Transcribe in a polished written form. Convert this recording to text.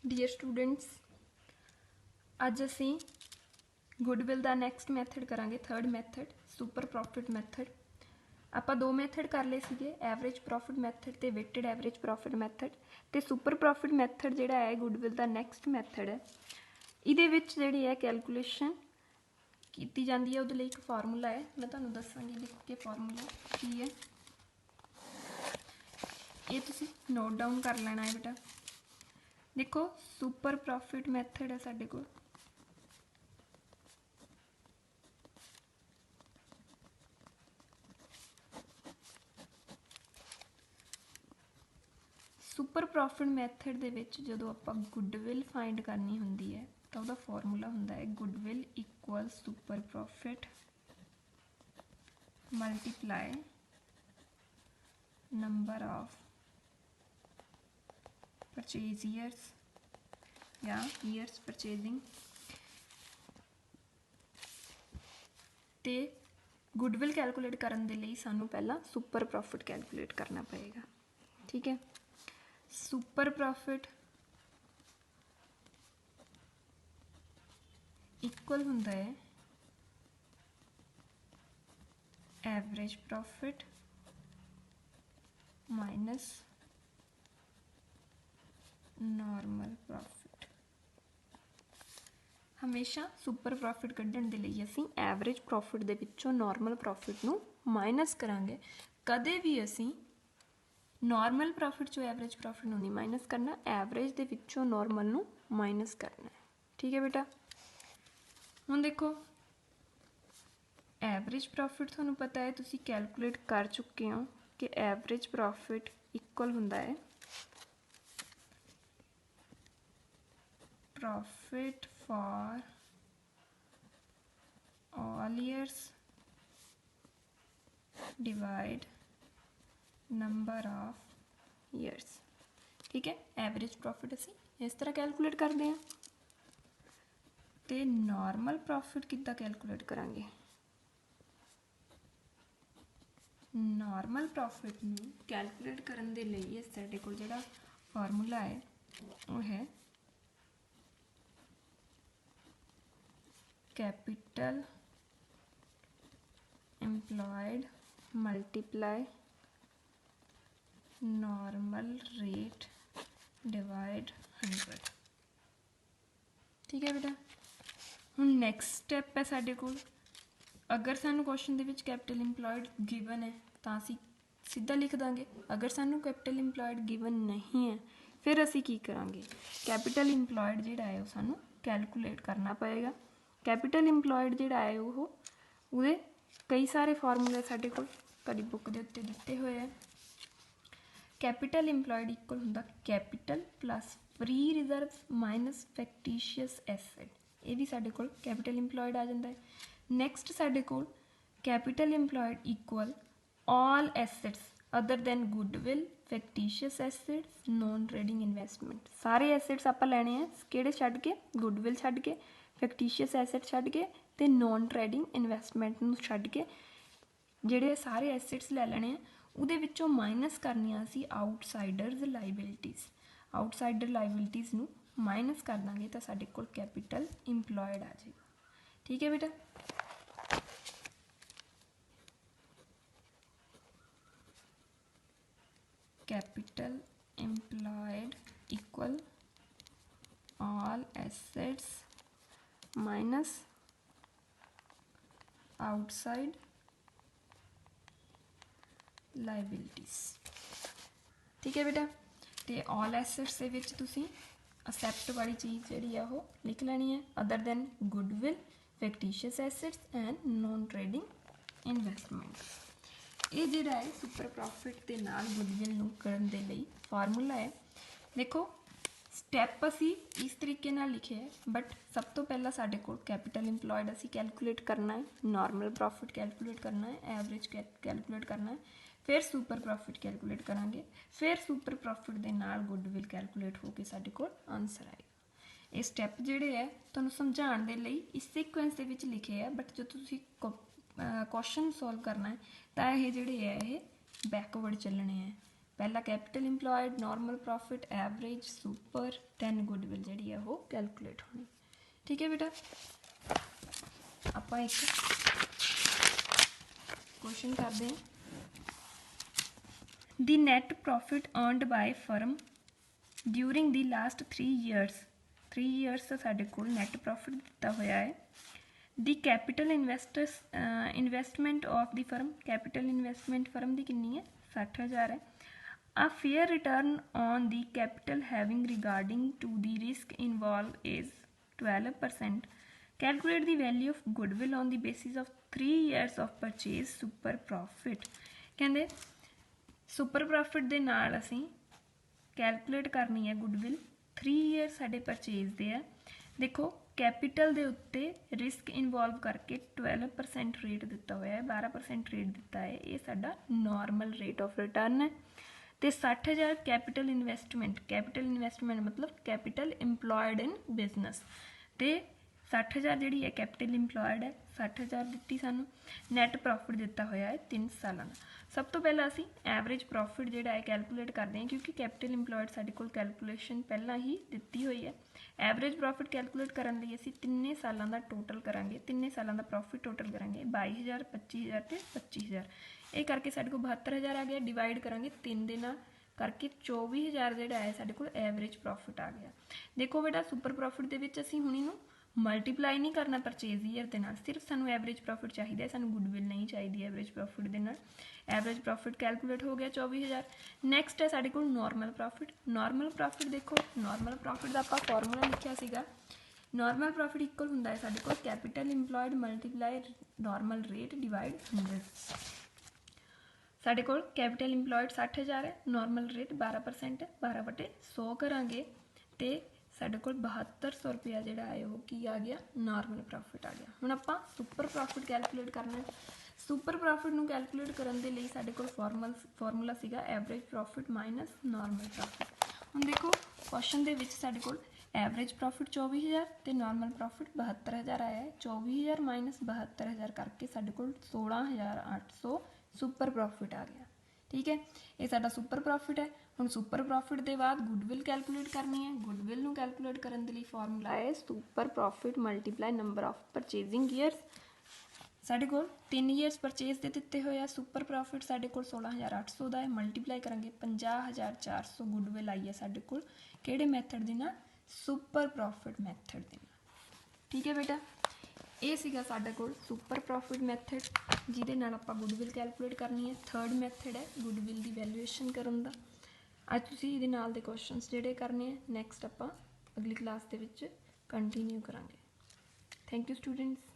Dear students, अज असी goodwill का next method करांगे। Third method super profit method. आपां दो मैथड कर ले सीगे, एवरेज प्रॉफिट मैथड ते वेटेड एवरेज प्रॉफिट मैथड। ते सुपर प्रॉफिट मैथड जिहड़ा है गुडविल का नैक्सट मैथड है, इहदे विच जिहड़ी है कैलकुलेशन की जाती है। उहदे लई एक फार्मूला है, मैं तुहानूं दस्सांगी लिख के फार्मूला की है। ये तुसीं नोट डाउन कर लेना है बेटा। देखो सुपर प्रॉफिट मैथड है साडे कोल। सुपर प्रॉफिट मैथड दे विच जदों आपां गुडविल फाइंड करनी हुंदी है तो उहदा फार्मूला हुंदा है goodwill equal super profit multiply number of purchase years या ईयर्स परचेजिंग। ते गुडविल कैलकुलेट करने के लिए सानू पहला सुपर प्रॉफिट कैलकुलेट करना पड़ेगा। ठीक है, सुपर प्रॉफिट इक्वल हुंदा है average profit minus normal profit. हमेशा सुपर प्रॉफिट कढ़ण दे लई असीं एवरेज प्रॉफिट दे विचों नॉर्मल प्रॉफिट नूं माइनस करांगे। कदे भी असीं नॉर्मल प्रॉफिट चो एवरेज प्रॉफिट नूं नहीं माइनस करना, एवरेज दे विचों नॉर्मल नूं माइनस करना है। ठीक है बेटा, हुण देखो एवरेज प्रॉफिट तुहानूं पता है, तुसीं कैलकुलेट कर चुके हो कि एवरेज प्रॉफिट इक्वल हुंदा है profit for all years divide number of years. ठीक है, एवरेज प्रॉफिट असीं इस तरह कैलकुलेट करते हैं। तो नॉर्मल प्रॉफिट किद्दां कैलकुलेट करांगे? नॉर्मल प्रॉफिट नूं कैलकुलेट करन दे लई साडे कोल जिहड़ा फार्मूला है वो है capital employed multiply normal rate divide 100। ठीक है बेटा, हुण नैक्सट स्टैप है साडे कोल। अगर सानू क्वेश्चन दे विच कैपिटल इंप्लॉयड गिवन है तो असीं सीधा लिख देंगे। अगर सानू कैपिटल इंप्लॉयड गिवन नहीं है फिर असीं की करांगे? कैपिटल इंप्लॉयड जिहड़ा है वो सानू कैलकुलेट करना पएगा। कैपिटल इंप्लॉयड जिहड़ा है वो उहदे कई सारे फार्मूले साडे कोल तुहाडी बुक दे उत्ते दित्ते होए है। कैपिटल इंप्लॉयड इक्वल हुंदा capital plus free reserve minus factitious asset. ये भी साडे कोल कैपिटल इंप्लॉयड आ जाता है। नैक्सट साडे कोल capital employed equal all assets other than goodwill fictitious assets non trading investment. सारे एसेट्स आपां लैणे हैं किहड़े छड्ड के? गुडविल छड्ड के, फैक्टिशियस एसेट छड्ड के ते नॉन ट्रेडिंग इन्वेस्टमेंट नूं छड्ड के जिहड़े सारे एसेट्स लै लैणे हैं उहदे विचों माइनस करनियां असीं आउटसाइडर्स लाइबिलिटीज़। आउटसाइडर लाइबिलिटीज़ नूं माइनस कर दांगे तो साडे कोल कैपिटल इंप्लॉयड आ जाएगा। ठीक है बेटा, capital employed equal all assets minus outside liabilities. ठीक है बेटा, तो ऑल एसेट्स दे विच तुसीं असैप्ट वाली चीज़ जिहड़ी है वो लिख लैनी है, other than goodwill fictitious assets and non trading investment. ये जिहड़ा है सुपर प्रॉफिट के नाल गुडविल नूं करन दे लई फार्मूला है। देखो स्टैप असी इस तरीके नाल लिखे है, बट सब तो पहला साडे कोल कैपिटल इंप्लॉयड असी कैलकुलेट करना है, नॉर्मल प्रॉफिट कैलकुलेट करना है, एवरेज कैलकुलेट करना है, फिर सुपर प्रॉफिट कैलकुलेट करांगे, फिर सुपर प्रॉफिट के नाल गुडविल कैलकुलेट होकर साडे कोल आंसर आएगा। ये स्टैप जिहड़े है तुहानूं समझाउण दे लई इस सीक्वेंस दे विच लिखे है, बट जो तुसीं क्वेश्चन सॉल्व करना है तो ये जिहड़े है ये बैकवर्ड चलने हैं। पहला capital employed, normal profit, average, super, then goodwill जिहड़ी है वो कैलकुलेट होनी। ठीक है बेटा, आपां एक क्वेश्चन करते हैं। The net profit earned by firm during the last 3 years, 3 years का साडे कोल नैट प्रॉफिट दिता होया है। The capital investment of the firm, capital investment firm की कितनी है, 60,000 है। A fair return on the capital having regarding to the risk involved is 12%. Calculate the value of goodwill on the basis of 3 years of purchase super profit। कहते super profit ਦੇ ਨਾਲ ਅਸੀਂ calculate करनी है गुडविल 3 ईयर साडे purchase दे है। देखो capital ਦੇ ਉੱਤੇ रिस्क इन्वॉल्व करके 12% रेट दिता होया है, 12% रेट दिता है, ये साडा नॉर्मल रेट ऑफ रिटर्न है। तो 60,000 कैपिटल इन्वेस्टमेंट मतलब कैपिटल इंप्लॉयड इन बिजनेस, तो 60,000 जी है कैपिटल इंप्लॉयड है, 60,000 दी सानू। नैट प्रॉफिट दिता होया है 3 सालों का। सब तो पहला असी एवरेज प्रॉफिट जोड़ा है कैलकुलेट करते हैं, क्योंकि कैपिटल इंप्लॉयड साडे कोल कैलकुलेशन पहला ही दी हुई है। एवरेज प्रॉफिट कैलकुलेट करने लिए असी 3 सालों का टोटल करांगे, 3 सालों का प्रॉफिट टोटल करांगे 22,000, 25,000 तो 25,000, ये करके साडे कोल 72,000 आ गया। डिवाइड करांगे 3 दे नाल करके 24,000 जोड़ा है साडे कोल एवरेज प्रॉफिट आ गया। देखो बेटा सुपर प्रॉफिट दे विच असीं हुण इहनूं मल्टीप्लाई नहीं करना परचेज ईयर के नाल, सिर्फ सानू एवरेज प्रॉफिट चाहिए, सानू गुडविल नहीं चाहिए एवरेज प्रॉफिट के नाल। एवरेज प्रॉफिट कैलकुलेट हो गया 24,000। नैक्सट है साडे कोल नॉर्मल प्रॉफिट। नॉर्मल प्रॉफिट देखो, नॉर्मल प्रॉफिट का आपां फॉर्मूला लिखिया सीगा, नॉर्मल प्रॉफिट इक्वल हुंदा है साडे कोल capital employed multiply normal rate divide 100। साडे कोल कैपिटल इंप्लॉयड 60,000 है, नॉर्मल रेट 12% है, 12/100 करांगे तो साडे कोल 7200 रुपया जिहड़ा है वो की आ गया, नॉर्मल प्रॉफिट आ गया। हुण आपां सुपर प्रॉफिट कैलकुलेट करना है। सुपर प्रॉफिट नूं कैलकुलेट करन दे लई साडे कोल फॉर्मूला सीगा average profit minus normal profit. हुण देखो क्वेश्चन दे विच साडे कोल एवरेज प्रॉफिट 24,000 तो नॉर्मल प्रॉफिट 72,000 आया है। 24,000 माइनस 72,000 करके साडे कोल 16,800 सुपर प्रॉफिट आ गया। ठीक है, ये साडा सुपर प्रॉफिट है। हुण सुपर प्रॉफिट के बाद गुडविल कैलकुलेट करनी है। गुडविल नूं कैलकुलेट करन दे लई फॉर्मूला है super profit multiply number of purchasing years. साडे कोल 3 ईयर्स परचेज दे दिते होए आ, सुपर प्रॉफिट साडे कोल 16,800 दा है, मल्टीप्लाई करांगे 50,400 गुडविल आई है साडे कोल किहड़े मैथड दे नाल, सुपर प्रॉफिट मैथड दे नाल। ठीक है बेटा, ये सीगा साडे कोल सुपर प्रॉफिट मैथड जिहदे नाल आपां गुडविल कैलकुलेट करनी है। थर्ड मैथड है गुडविल दी वैल्यूएशन करन दा। अज तुसीं इहदे नाल दे क्वेश्चनस जिहड़े करने हैं, नैक्सट आपां अगली क्लास दे विच कंटिन्यू करांगे। Thank you students.